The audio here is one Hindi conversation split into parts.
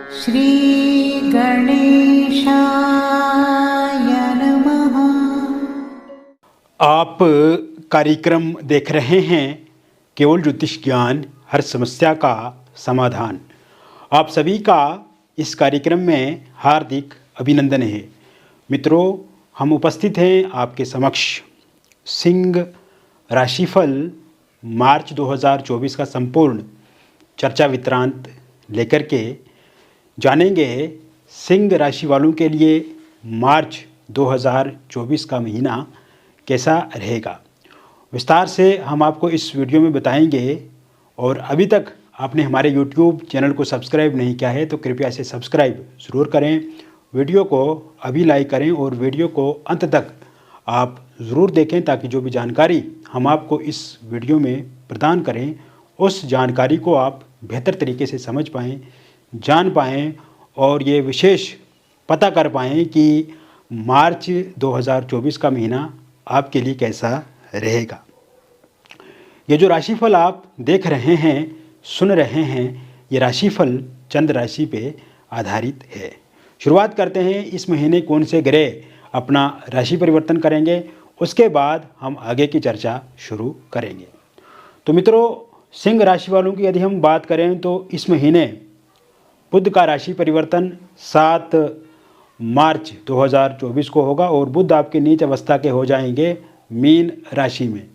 श्री गणेशाय नमः। आप कार्यक्रम देख रहे हैं केवल ज्योतिष ज्ञान, हर समस्या का समाधान। आप सभी का इस कार्यक्रम में हार्दिक अभिनंदन है। मित्रों, हम उपस्थित हैं आपके समक्ष सिंह राशिफल मार्च 2024 का संपूर्ण चर्चा वितरांत लेकर के जानेंगे सिंह राशि वालों के लिए मार्च 2024 का महीना कैसा रहेगा। विस्तार से हम आपको इस वीडियो में बताएंगे। और अभी तक आपने हमारे YouTube चैनल को सब्सक्राइब नहीं किया है तो कृपया इसे सब्सक्राइब ज़रूर करें। वीडियो को अभी लाइक करें और वीडियो को अंत तक आप ज़रूर देखें ताकि जो भी जानकारी हम आपको इस वीडियो में प्रदान करें उस जानकारी को आप बेहतर तरीके से समझ पाएँ, जान पाएँ और ये विशेष पता कर पाएँ कि मार्च 2024 का महीना आपके लिए कैसा रहेगा। ये जो राशिफल आप देख रहे हैं, सुन रहे हैं, ये राशिफल चंद्र राशि पे आधारित है। शुरुआत करते हैं इस महीने कौन से ग्रह अपना राशि परिवर्तन करेंगे, उसके बाद हम आगे की चर्चा शुरू करेंगे। तो मित्रों, सिंह राशि वालों की यदि हम बात करें तो इस महीने बुध का राशि परिवर्तन 7 मार्च 2024 को होगा और बुध आपके नीच अवस्था के हो जाएंगे मीन राशि में।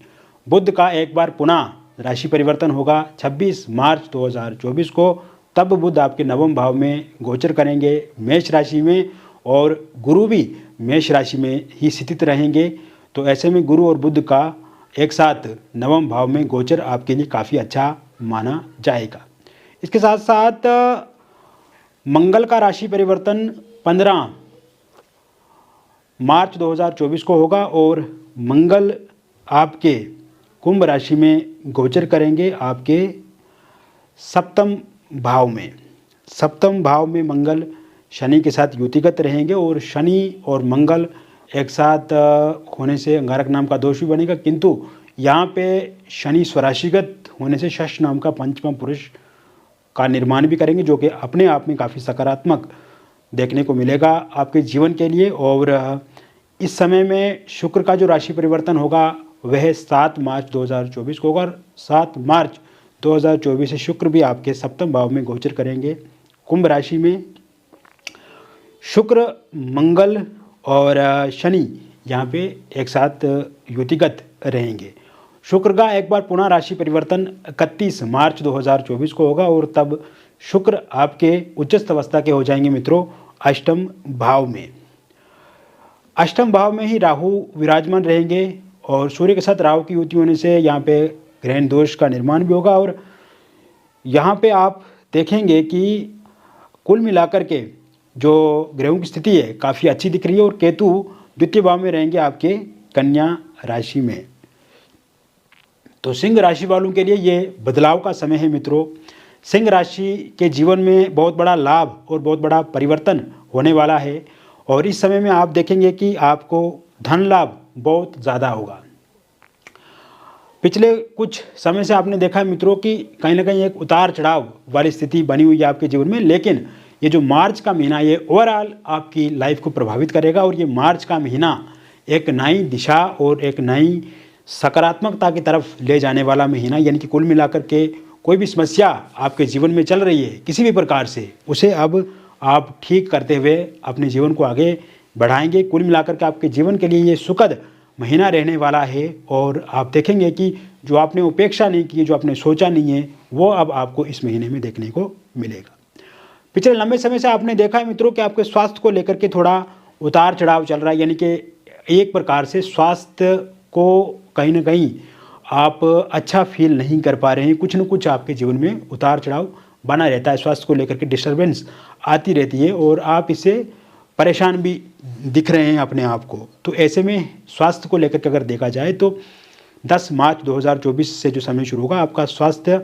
बुध का एक बार पुनः राशि परिवर्तन होगा 26 मार्च 2024 को। तब बुध आपके नवम भाव में गोचर करेंगे मेष राशि में और गुरु भी मेष राशि में ही स्थित रहेंगे। तो ऐसे में गुरु और बुध का एक साथ नवम भाव में गोचर आपके लिए काफ़ी अच्छा माना जाएगा। इसके साथ साथ मंगल का राशि परिवर्तन 15 मार्च 2024 को होगा और मंगल आपके कुंभ राशि में गोचर करेंगे आपके सप्तम भाव में। सप्तम भाव में मंगल शनि के साथ युतिगत रहेंगे और शनि और मंगल एक साथ होने से अंगारक नाम का दोष भी बनेगा, किंतु यहाँ पे शनि स्वराशिगत होने से शश नाम का पंचम पुरुष का निर्माण भी करेंगे, जो कि अपने आप में काफ़ी सकारात्मक देखने को मिलेगा आपके जीवन के लिए। और इस समय में शुक्र का जो राशि परिवर्तन होगा वह 7 मार्च 2024 को होगा। 7 मार्च 2024 से शुक्र भी आपके सप्तम भाव में गोचर करेंगे कुंभ राशि में। शुक्र, मंगल और शनि यहाँ पे एक साथ युतिगत रहेंगे। शुक्र का एक बार पुनः राशि परिवर्तन 31 मार्च 2024 को होगा और तब शुक्र आपके उच्चस्थ अवस्था के हो जाएंगे मित्रों अष्टम भाव में। अष्टम भाव में ही राहु विराजमान रहेंगे और सूर्य के साथ राहु की युति होने से यहाँ पे ग्रहण दोष का निर्माण भी होगा। और यहाँ पे आप देखेंगे कि कुल मिलाकर के जो ग्रहों की स्थिति है काफ़ी अच्छी दिख रही है और केतु द्वितीय भाव में रहेंगे आपके कन्या राशि में। तो सिंह राशि वालों के लिए ये बदलाव का समय है मित्रों। सिंह राशि के जीवन में बहुत बड़ा लाभ और बहुत बड़ा परिवर्तन होने वाला है और इस समय में आप देखेंगे कि आपको धन लाभ बहुत ज़्यादा होगा। पिछले कुछ समय से आपने देखा है मित्रों कि कहीं ना कहीं एक उतार चढ़ाव वाली स्थिति बनी हुई है आपके जीवन में, लेकिन ये जो मार्च का महीना ये ओवरऑल आपकी लाइफ को प्रभावित करेगा और ये मार्च का महीना एक नई दिशा और एक नई सकारात्मकता की तरफ ले जाने वाला महीना, यानी कि कुल मिलाकर के कोई भी समस्या आपके जीवन में चल रही है किसी भी प्रकार से, उसे अब आप ठीक करते हुए अपने जीवन को आगे बढ़ाएंगे। कुल मिलाकर के आपके जीवन के लिए ये सुखद महीना रहने वाला है और आप देखेंगे कि जो आपने उपेक्षा नहीं की, जो आपने सोचा नहीं है, वो अब आपको इस महीने में देखने को मिलेगा। पिछले लंबे समय से आपने देखा है मित्रों कि आपके स्वास्थ्य को लेकर के थोड़ा उतार चढ़ाव चल रहा है, यानी कि एक प्रकार से स्वास्थ्य को कहीं ना कहीं आप अच्छा फील नहीं कर पा रहे हैं। कुछ न कुछ आपके जीवन में उतार चढ़ाव बना रहता है, स्वास्थ्य को लेकर के डिस्टर्बेंस आती रहती है और आप इससे परेशान भी दिख रहे हैं अपने आप को। तो ऐसे में स्वास्थ्य को लेकर के अगर देखा जाए तो 10 मार्च 2024 से जो समय शुरू होगा आपका स्वास्थ्य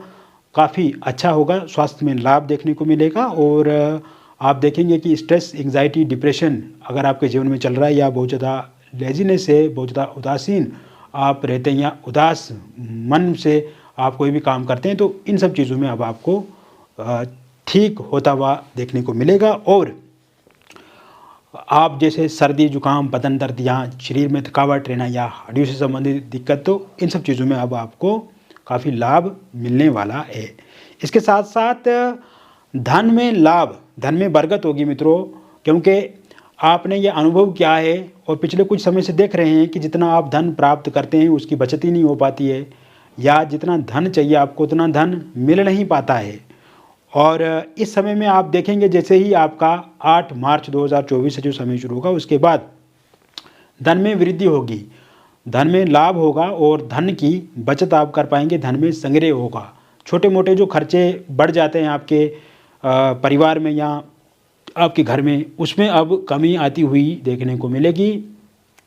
काफ़ी अच्छा होगा, स्वास्थ्य में लाभ देखने को मिलेगा और आप देखेंगे कि स्ट्रेस, एंग्जाइटी, डिप्रेशन अगर आपके जीवन में चल रहा है या बहुत ज़्यादा लेजीनेस है, बहुत ज़्यादा उदासीन आप रहते हैं या उदास मन से आप कोई भी काम करते हैं, तो इन सब चीज़ों में अब आपको ठीक होता हुआ देखने को मिलेगा। और आप जैसे सर्दी जुकाम, बदन दर्द या शरीर में थकावट रहना या हड्डियों से संबंधित दिक्कत, तो इन सब चीज़ों में अब आपको काफ़ी लाभ मिलने वाला है। इसके साथ साथ धन में लाभ, धन में बरकत होगी मित्रों, क्योंकि आपने ये अनुभव किया है और पिछले कुछ समय से देख रहे हैं कि जितना आप धन प्राप्त करते हैं उसकी बचत ही नहीं हो पाती है, या जितना धन चाहिए आपको उतना धन मिल नहीं पाता है। और इस समय में आप देखेंगे जैसे ही आपका 8 मार्च 2024 से जो समय शुरू होगा उसके बाद धन में वृद्धि होगी, धन में लाभ होगा और धन की बचत आप कर पाएंगे, धन में संग्रह होगा। छोटे मोटे जो खर्चे बढ़ जाते हैं आपके परिवार में या आपके घर में, उसमें अब कमी आती हुई देखने को मिलेगी।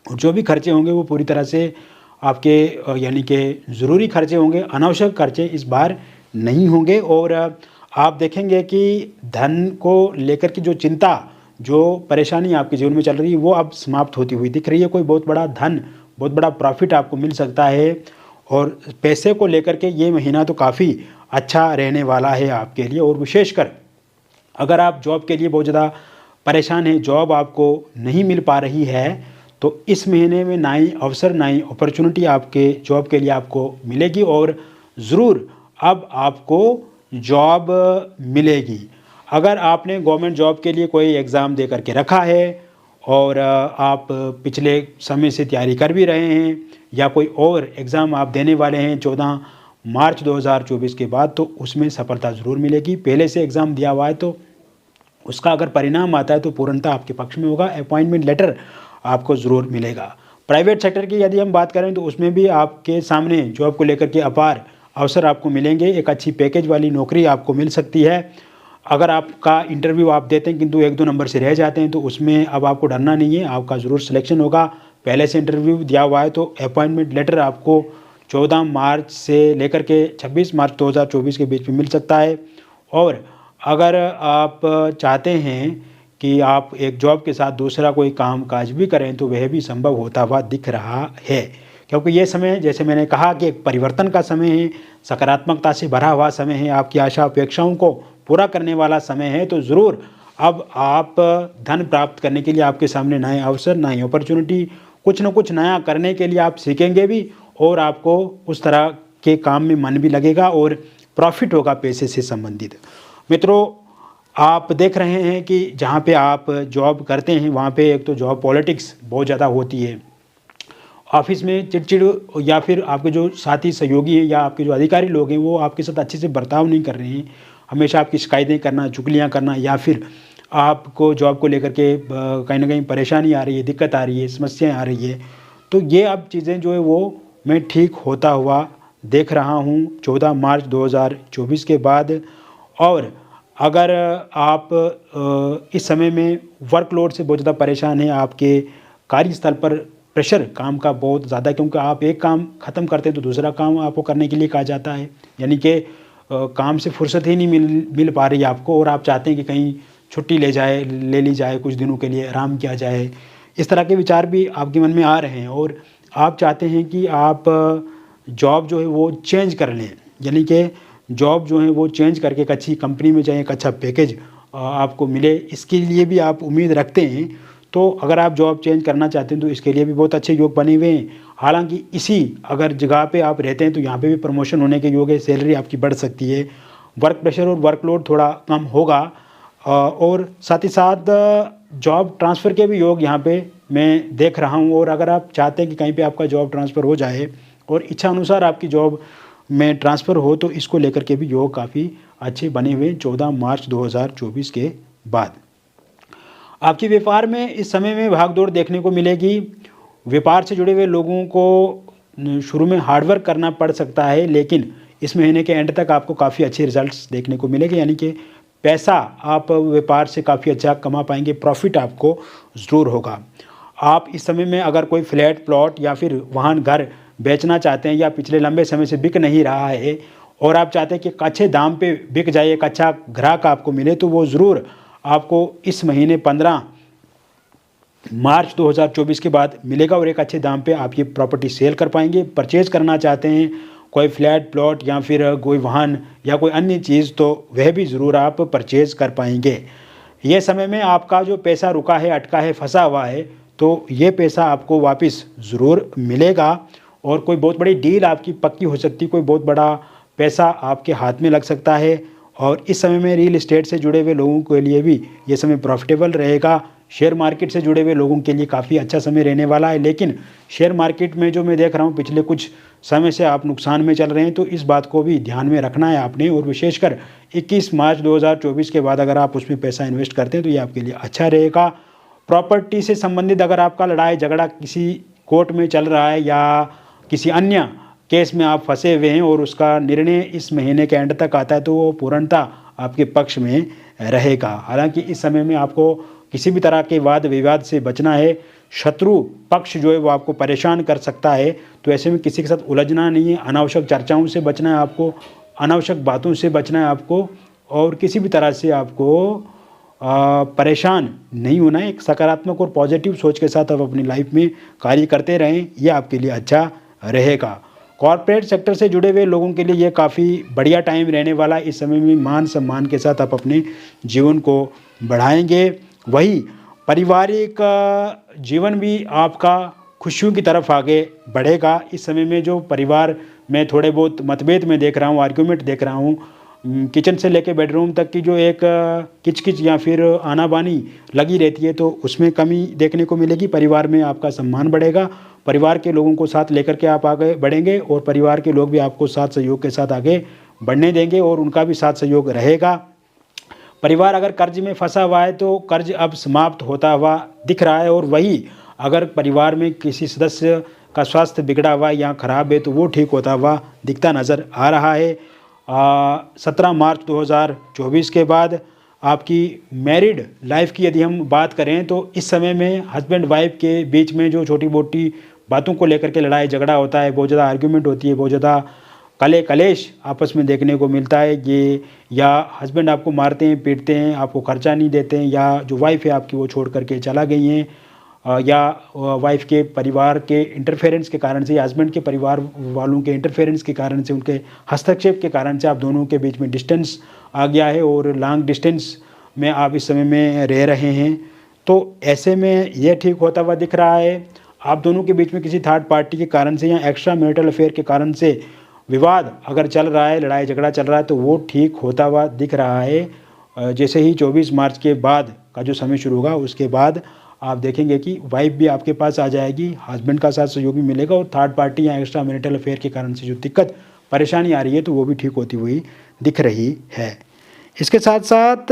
और जो भी खर्चे होंगे वो पूरी तरह से आपके यानी कि ज़रूरी खर्चे होंगे, अनावश्यक खर्चे इस बार नहीं होंगे। और आप देखेंगे कि धन को लेकर की जो चिंता, जो परेशानी आपके जीवन में चल रही है वो अब समाप्त होती हुई दिख रही है। कोई बहुत बड़ा धन, बहुत बड़ा प्रॉफिट आपको मिल सकता है। और पैसे को लेकर के ये महीना तो काफ़ी अच्छा रहने वाला है आपके लिए। और विशेषकर अगर आप जॉब के लिए बहुत ज़्यादा परेशान हैं, जॉब आपको नहीं मिल पा रही है, तो इस महीने में नई अवसर, नई अपॉर्चुनिटी आपके जॉब के लिए आपको मिलेगी और ज़रूर अब आपको जॉब मिलेगी। अगर आपने गवर्नमेंट जॉब के लिए कोई एग्ज़ाम दे करके रखा है और आप पिछले समय से तैयारी कर भी रहे हैं, या कोई और एग्ज़ाम आप देने वाले हैं 14 मार्च 2024 के बाद, तो उसमें सफलता ज़रूर मिलेगी। पहले से एग्ज़ाम दिया हुआ है तो उसका अगर परिणाम आता है तो पूर्णतः आपके पक्ष में होगा, अपॉइंटमेंट लेटर आपको ज़रूर मिलेगा। प्राइवेट सेक्टर की यदि हम बात करें तो उसमें भी आपके सामने जॉब को लेकर के अपार अवसर आपको मिलेंगे। एक अच्छी पैकेज वाली नौकरी आपको मिल सकती है। अगर आपका इंटरव्यू आप देते हैं किंतु 1-2 नंबर से रह जाते हैं तो उसमें अब आपको डरना नहीं है, आपका ज़रूर सिलेक्शन होगा। पहले से इंटरव्यू दिया हुआ है तो अपॉइंटमेंट लेटर आपको 14 मार्च से लेकर के 26 मार्च 2024 के बीच में मिल सकता है। और अगर आप चाहते हैं कि आप एक जॉब के साथ दूसरा कोई काम काज भी करें तो वह भी संभव होता हुआ दिख रहा है, क्योंकि ये समय, जैसे मैंने कहा कि एक परिवर्तन का समय है, सकारात्मकता से भरा हुआ समय है, आपकी आशा अपेक्षाओं को पूरा करने वाला समय है। तो ज़रूर अब आप धन प्राप्त करने के लिए आपके सामने नए अवसर, नई अपॉर्चुनिटी, कुछ न कुछ नया करने के लिए आप सीखेंगे भी और आपको उस तरह के काम में मन भी लगेगा और प्रॉफिट होगा पैसे से संबंधित। मित्रों, आप देख रहे हैं कि जहाँ पे आप जॉब करते हैं वहाँ पे एक तो जॉब पॉलिटिक्स बहुत ज़्यादा होती है। ऑफिस में चिड़चिड़, या फिर आपके जो साथी सहयोगी हैं या आपके जो अधिकारी लोग हैं वो आपके साथ अच्छे से बर्ताव नहीं कर रहे हैं, हमेशा आपकी शिकायतें करना, चुगलियाँ करना, या फिर आपको जॉब को लेकर के कहीं ना कहीं परेशानी आ रही है, दिक्कत आ रही है, समस्याएं आ रही है, तो ये अब चीज़ें जो है वो मैं ठीक होता हुआ देख रहा हूँ 14 मार्च 2024 के बाद। और अगर आप इस समय में वर्कलोड से बहुत ज़्यादा परेशान हैं, आपके कार्यस्थल पर प्रेशर काम का बहुत ज़्यादा, क्योंकि आप एक काम ख़त्म करते हैं तो दूसरा काम आपको करने के लिए कहा जाता है, यानी कि काम से फुर्सत ही नहीं मिल पा रही है आपको, और आप चाहते हैं कि कहीं छुट्टी ले ली जाए, कुछ दिनों के लिए आराम किया जाए। इस तरह के विचार भी आपके मन में आ रहे हैं और आप चाहते हैं कि आप जॉब जो है वो चेंज कर लें, यानी कि जॉब जो है वो चेंज करके एक अच्छी कंपनी में जाएँ, एक अच्छा पैकेज आपको मिले, इसके लिए भी आप उम्मीद रखते हैं। तो अगर आप जॉब चेंज करना चाहते हैं तो इसके लिए भी बहुत अच्छे योग बने हुए हैं। हालांकि इसी अगर जगह पे आप रहते हैं तो यहाँ पे भी प्रमोशन होने के योग है, सैलरी आपकी बढ़ सकती है, वर्क प्रेशर और वर्कलोड थोड़ा कम होगा, और साथ ही साथ जॉब ट्रांसफ़र के भी योग यहाँ पे मैं देख रहा हूँ। और अगर आप चाहते हैं कि कहीं पे आपका जॉब ट्रांसफ़र हो जाए और इच्छा अनुसार आपकी जॉब में ट्रांसफ़र हो, तो इसको लेकर के भी योग काफ़ी अच्छे बने हुए 14 मार्च 2024 के बाद। आपके व्यापार में इस समय में भागदौड़ देखने को मिलेगी। व्यापार से जुड़े हुए लोगों को शुरू में हार्डवर्क करना पड़ सकता है, लेकिन इस महीने के एंड तक आपको काफ़ी अच्छे रिजल्ट्स देखने को मिलेंगे, यानी कि पैसा आप व्यापार से काफ़ी अच्छा कमा पाएंगे, प्रॉफिट आपको ज़रूर होगा। आप इस समय में अगर कोई फ्लैट, प्लॉट या फिर वाहन, घर बेचना चाहते हैं या पिछले लंबे समय से बिक नहीं रहा है और आप चाहते हैं कि अच्छे दाम पे बिक जाए, एक अच्छा ग्राहक आपको मिले, तो वो ज़रूर आपको इस महीने 15 मार्च 2024 के बाद मिलेगा और एक अच्छे दाम पे आप ये प्रॉपर्टी सेल कर पाएंगे। परचेज़ करना चाहते हैं, कोई फ्लैट प्लॉट या फिर कोई वाहन या कोई अन्य चीज़, तो वह भी ज़रूर आप परचेज़ कर पाएंगे। ये समय में आपका जो पैसा रुका है, अटका है, फंसा हुआ है, तो ये पैसा आपको वापस ज़रूर मिलेगा और कोई बहुत बड़ी डील आपकी पक्की हो सकती है, कोई बहुत बड़ा पैसा आपके हाथ में लग सकता है। और इस समय में रियल एस्टेट से जुड़े हुए लोगों के लिए भी ये समय प्रॉफिटेबल रहेगा। शेयर मार्केट से जुड़े हुए लोगों के लिए काफ़ी अच्छा समय रहने वाला है, लेकिन शेयर मार्केट में जो मैं देख रहा हूँ पिछले कुछ समय से आप नुकसान में चल रहे हैं, तो इस बात को भी ध्यान में रखना है आपने। और विशेषकर 21 मार्च 2024 के बाद अगर आप उसमें पैसा इन्वेस्ट करते हैं तो ये आपके लिए अच्छा रहेगा। प्रॉपर्टी से संबंधित अगर आपका लड़ाई झगड़ा किसी कोर्ट में चल रहा है या किसी अन्य केस में आप फंसे हुए हैं और उसका निर्णय इस महीने के एंड तक आता है, तो वो पूर्णतः आपके पक्ष में रहेगा। हालांकि इस समय में आपको किसी भी तरह के वाद विवाद से बचना है। शत्रु पक्ष जो है वो आपको परेशान कर सकता है, तो ऐसे में किसी के साथ उलझना नहीं है। अनावश्यक चर्चाओं से बचना है आपको, अनावश्यक बातों से बचना है आपको, और किसी भी तरह से आपको परेशान नहीं होना है। एक सकारात्मक और पॉजिटिव सोच के साथ आप अपनी लाइफ में कार्य करते रहें, ये आपके लिए अच्छा रहेगा। कॉर्पोरेट सेक्टर से जुड़े हुए लोगों के लिए ये काफ़ी बढ़िया टाइम रहने वाला है। इस समय में मान सम्मान के साथ आप अपने जीवन को बढ़ाएंगे। वही पारिवारिक जीवन भी आपका खुशियों की तरफ आगे बढ़ेगा। इस समय में जो परिवार में थोड़े बहुत मतभेद में देख रहा हूँ, आर्ग्यूमेंट देख रहा हूँ, किचन से लेकर बेडरूम तक की जो एक किचकिच या फिर आनाबानी लगी रहती है, तो उसमें कमी देखने को मिलेगी। परिवार में आपका सम्मान बढ़ेगा, परिवार के लोगों को साथ लेकर के आप आगे बढ़ेंगे और परिवार के लोग भी आपको साथ सहयोग के साथ आगे बढ़ने देंगे और उनका भी साथ सहयोग रहेगा। परिवार अगर कर्ज में फंसा हुआ है तो कर्ज अब समाप्त होता हुआ दिख रहा है, और वही अगर परिवार में किसी सदस्य का स्वास्थ्य बिगड़ा हुआ या खराब है तो वो ठीक होता हुआ दिखता नज़र आ रहा है। 17 मार्च 2024 के बाद आपकी मैरिड लाइफ की यदि हम बात करें तो इस समय में हस्बैंड वाइफ के बीच में जो छोटी मोटी बातों को लेकर के लड़ाई झगड़ा होता है, बहुत ज़्यादा आर्ग्यूमेंट होती है, बहुत ज़्यादा कलेश आपस में देखने को मिलता है। ये या हस्बैंड आपको मारते हैं, पीटते हैं, आपको खर्चा नहीं देते हैं, या जो वाइफ है आपकी वो छोड़ करके चला गई हैं, या वाइफ के परिवार के इंटरफेरेंस के कारण से या हस्बैंड के परिवार वालों के इंटरफेरेंस के कारण से, उनके हस्तक्षेप के कारण से आप दोनों के बीच में डिस्टेंस आ गया है और लॉन्ग डिस्टेंस में आप इस समय में रह रहे हैं। तो ऐसे में यह ठीक होता हुआ दिख रहा है। आप दोनों के बीच में किसी थर्ड पार्टी के कारण से या एक्स्ट्रा मैरिटल अफेयर के कारण से विवाद अगर चल रहा है, लड़ाई झगड़ा चल रहा है, तो वो ठीक होता हुआ दिख रहा है। जैसे ही 24 मार्च के बाद का जो समय शुरू होगा उसके बाद आप देखेंगे कि वाइफ भी आपके पास आ जाएगी, हस्बैंड का साथ सहयोग भी मिलेगा, और थर्ड पार्टी या एक्स्ट्रा मैरिटल अफेयर के कारण से जो दिक्कत परेशानी आ रही है तो वो भी ठीक होती हुई दिख रही है। इसके साथ साथ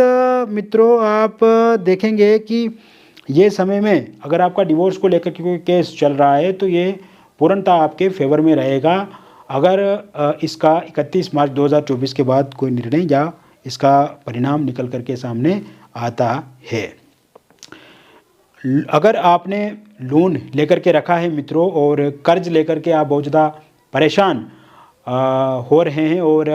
मित्रों आप देखेंगे कि ये समय में अगर आपका डिवोर्स को लेकर के कोई केस चल रहा है तो ये पूर्णतः आपके फेवर में रहेगा अगर इसका 31 मार्च 2024 के बाद कोई निर्णय या इसका परिणाम निकल करके सामने आता है। अगर आपने लोन लेकर के रखा है मित्रों और कर्ज लेकर के आप बहुत ज़्यादा परेशान हो रहे हैं, और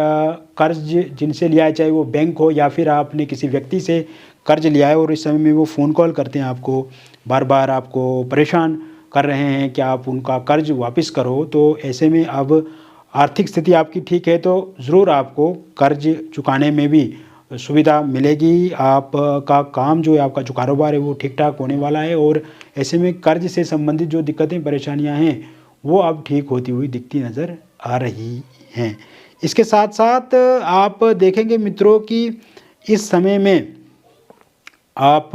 कर्ज जिनसे लिया है, चाहे वो बैंक हो या फिर आपने किसी व्यक्ति से कर्ज लिया है और इस समय में वो फ़ोन कॉल करते हैं, आपको बार बार आपको परेशान कर रहे हैं कि आप उनका कर्ज वापस करो, तो ऐसे में अब आर्थिक स्थिति आपकी ठीक है तो ज़रूर आपको कर्ज चुकाने में भी सुविधा मिलेगी। आपका काम जो है, आपका जो कारोबार है वो ठीक ठाक होने वाला है, और ऐसे में कर्ज से संबंधित जो दिक्कतें परेशानियां हैं वो अब ठीक होती हुई दिखती नज़र आ रही हैं। इसके साथ साथ आप देखेंगे मित्रों कि इस समय में आप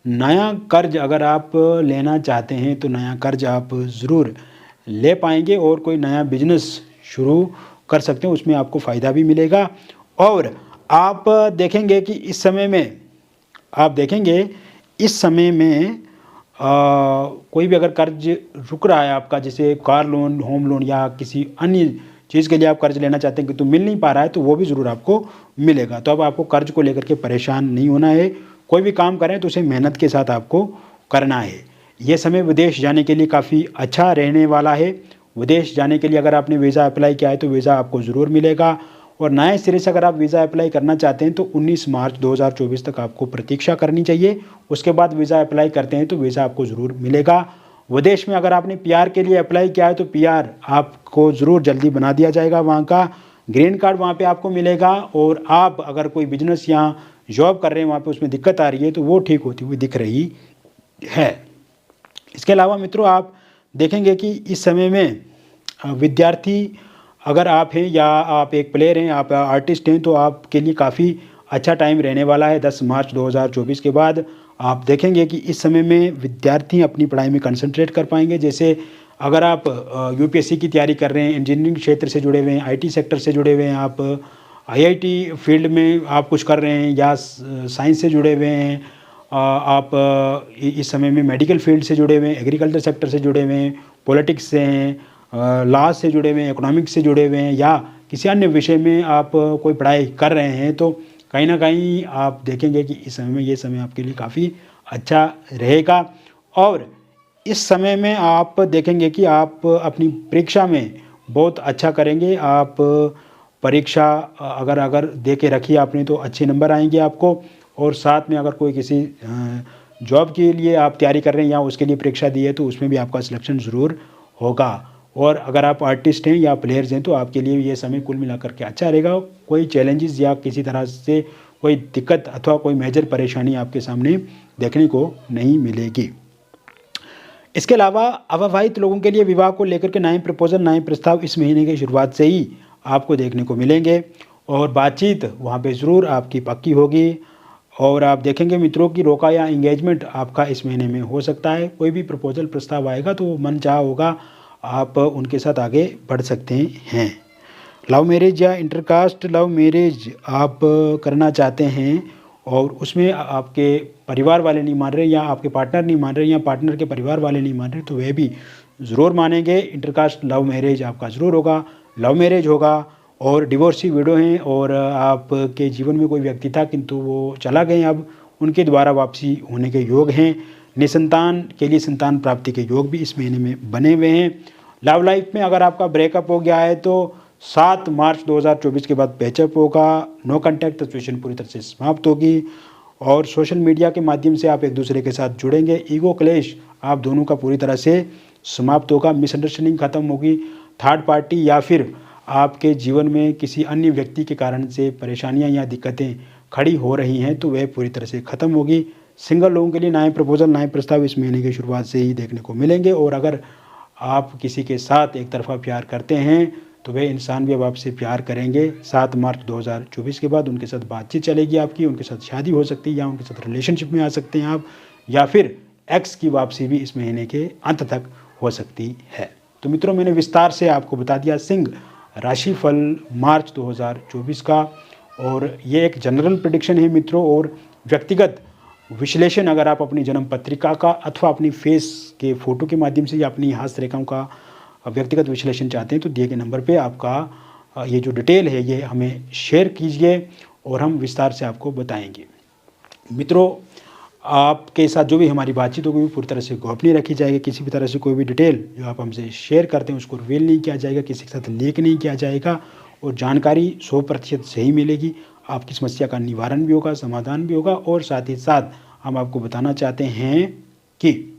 नया कर्ज अगर आप लेना चाहते हैं तो नया कर्ज आप ज़रूर ले पाएंगे और कोई नया बिजनेस शुरू कर सकते हैं, उसमें आपको फ़ायदा भी मिलेगा। और आप देखेंगे कि इस समय में कोई भी अगर कर्ज रुक रहा है आपका, जैसे कार लोन, होम लोन या किसी अन्य चीज़ के लिए आप कर्ज लेना चाहते हैं कि तो मिल नहीं पा रहा है, तो वो भी ज़रूर आपको मिलेगा। तो अब आपको कर्ज को लेकर के परेशान नहीं होना है। कोई भी काम करें तो उसे मेहनत के साथ आपको करना है। ये समय विदेश जाने के लिए काफ़ी अच्छा रहने वाला है। विदेश जाने के लिए अगर आपने वीज़ा अप्लाई किया है तो वीज़ा आपको ज़रूर मिलेगा, और नए सिरे से अगर आप वीज़ा अप्लाई करना चाहते हैं तो 19 मार्च 2024 तक आपको प्रतीक्षा करनी चाहिए। उसके बाद वीज़ा अप्लाई करते हैं तो वीज़ा आपको ज़रूर मिलेगा। विदेश में अगर आपने पीआर के लिए अप्लाई किया है तो पीआर आपको ज़रूर जल्दी बना दिया जाएगा वहाँ का। ग्रीन कार्ड वहाँ पे आपको मिलेगा। और आप अगर कोई बिजनेस या जॉब कर रहे हैं वहाँ पे उसमें दिक्कत आ रही है तो वो ठीक होती हुई दिख रही है। इसके अलावा मित्रों आप देखेंगे कि इस समय में विद्यार्थी अगर आप हैं या आप एक प्लेयर हैं, आप आर्टिस्ट हैं, तो आपके लिए काफ़ी अच्छा टाइम रहने वाला है। 10 मार्च 2024 के बाद आप देखेंगे कि इस समय में विद्यार्थी अपनी पढ़ाई में कंसंट्रेट कर पाएंगे। जैसे अगर आप यूपीएससी की तैयारी कर रहे हैं, इंजीनियरिंग क्षेत्र से जुड़े हुए हैं, आईटी सेक्टर से जुड़े हुए हैं, आप आईआईटी फील्ड में आप कुछ कर रहे हैं या साइंस से जुड़े हुए हैं, आप इस समय में मेडिकल फील्ड से जुड़े हुए हैं, एग्रीकल्चर सेक्टर से जुड़े हुए हैं, पॉलिटिक्स से हैं, लॉ से जुड़े हुए हैं, इकोनॉमिक्स से जुड़े हुए हैं या किसी अन्य विषय में आप कोई पढ़ाई कर रहे हैं, तो कहीं ना कहीं आप देखेंगे कि इस समय में ये समय आपके लिए काफ़ी अच्छा रहेगा। और इस समय में आप देखेंगे कि आप अपनी परीक्षा में बहुत अच्छा करेंगे। आप परीक्षा अगर दे के रखी आपने तो अच्छे नंबर आएंगे आपको। और साथ में अगर कोई किसी जॉब के लिए आप तैयारी कर रहे हैं या उसके लिए परीक्षा दी है तो उसमें भी आपका सिलेक्शन ज़रूर होगा। और अगर आप आर्टिस्ट हैं या प्लेयर्स हैं तो आपके लिए ये समय कुल मिलाकर के अच्छा रहेगा। कोई चैलेंजेस या किसी तरह से कोई दिक्कत अथवा कोई मेजर परेशानी आपके सामने देखने को नहीं मिलेगी। इसके अलावा अविवाहित लोगों के लिए विवाह को लेकर के नए प्रपोजल, नए प्रस्ताव इस महीने की शुरुआत से ही आपको देखने को मिलेंगे और बातचीत वहाँ पे ज़रूर आपकी पक्की होगी। और आप देखेंगे मित्रों की रोका या इंगेजमेंट आपका इस महीने में हो सकता है। कोई भी प्रपोजल प्रस्ताव आएगा तो मन चाह होगा, आप उनके साथ आगे बढ़ सकते हैं। लव मैरिज या इंटरकास्ट लव मैरिज आप करना चाहते हैं और उसमें आपके परिवार वाले नहीं मान रहे या आपके पार्टनर नहीं मान रहे या पार्टनर के परिवार वाले नहीं मान रहे तो वह भी ज़रूर मानेंगे। इंटरकास्ट लव मैरिज आपका ज़रूर होगा, लव मैरिज होगा। और डिवोर्सी विडो हैं और आपके जीवन में कोई व्यक्ति था किंतु वो चला गए, अब उनके द्वारा वापसी होने के योग हैं। निसंतान के लिए संतान प्राप्ति के योग भी इस महीने में बने हुए हैं। लव लाइफ में अगर आपका ब्रेकअप हो गया है तो 7 मार्च 2024 के बाद पैचअप होगा। नो कॉन्टैक्ट सिचुएशन पूरी तरह से समाप्त होगी और सोशल मीडिया के माध्यम से आप एक दूसरे के साथ जुड़ेंगे। ईगो क्लेश आप दोनों का पूरी तरह से समाप्त होगा। मिसअंडरस्टैंडिंग खत्म होगी। थर्ड पार्टी या फिर आपके जीवन में किसी अन्य व्यक्ति के कारण से परेशानियां या दिक्कतें खड़ी हो रही हैं तो वह पूरी तरह से ख़त्म होगी। सिंगल लोगों के लिए नए प्रपोजल, नए प्रस्ताव इस महीने की शुरुआत से ही देखने को मिलेंगे। और अगर आप किसी के साथ एक तरफा प्यार करते हैं तो वह इंसान भी अब आपसे प्यार करेंगे। 7 मार्च 2024 के बाद उनके साथ बातचीत चलेगी आपकी, उनके साथ शादी हो सकती है या उनके साथ रिलेशनशिप में आ सकते हैं आप, या फिर एक्स की वापसी भी इस महीने के अंत तक हो सकती है। तो मित्रों मैंने विस्तार से आपको बता दिया सिंह राशिफल मार्च 2024 का। और ये एक जनरल प्रेडिक्शन है मित्रों, और व्यक्तिगत विश्लेषण अगर आप अपनी जन्म पत्रिका का अथवा अपनी फेस के फ़ोटो के माध्यम से या अपनी हाथ रेखाओं का व्यक्तिगत विश्लेषण चाहते हैं तो दिए गए नंबर पे आपका ये जो डिटेल है ये हमें शेयर कीजिए और हम विस्तार से आपको बताएंगे। मित्रों आपके साथ जो भी हमारी बातचीत होगी वो पूरी तरह से गोपनीय रखी जाएगी। किसी भी तरह से कोई भी डिटेल जो आप हमसे शेयर करते हैं उसको रिवील नहीं किया जाएगा, किसी के साथ लीक नहीं किया जाएगा और जानकारी 100% सही मिलेगी। आपकी समस्या का निवारण भी होगा, समाधान भी होगा। और साथ ही साथ हम आपको बताना चाहते हैं कि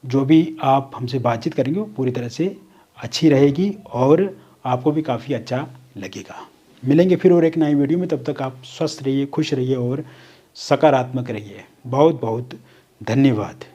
जो भी आप हमसे बातचीत करेंगे वो पूरी तरह से अच्छी रहेगी और आपको भी काफ़ी अच्छा लगेगा। मिलेंगे फिर और एक नई वीडियो में, तब तक आप स्वस्थ रहिए, खुश रहिए और सकारात्मक रहिए। बहुत बहुत धन्यवाद।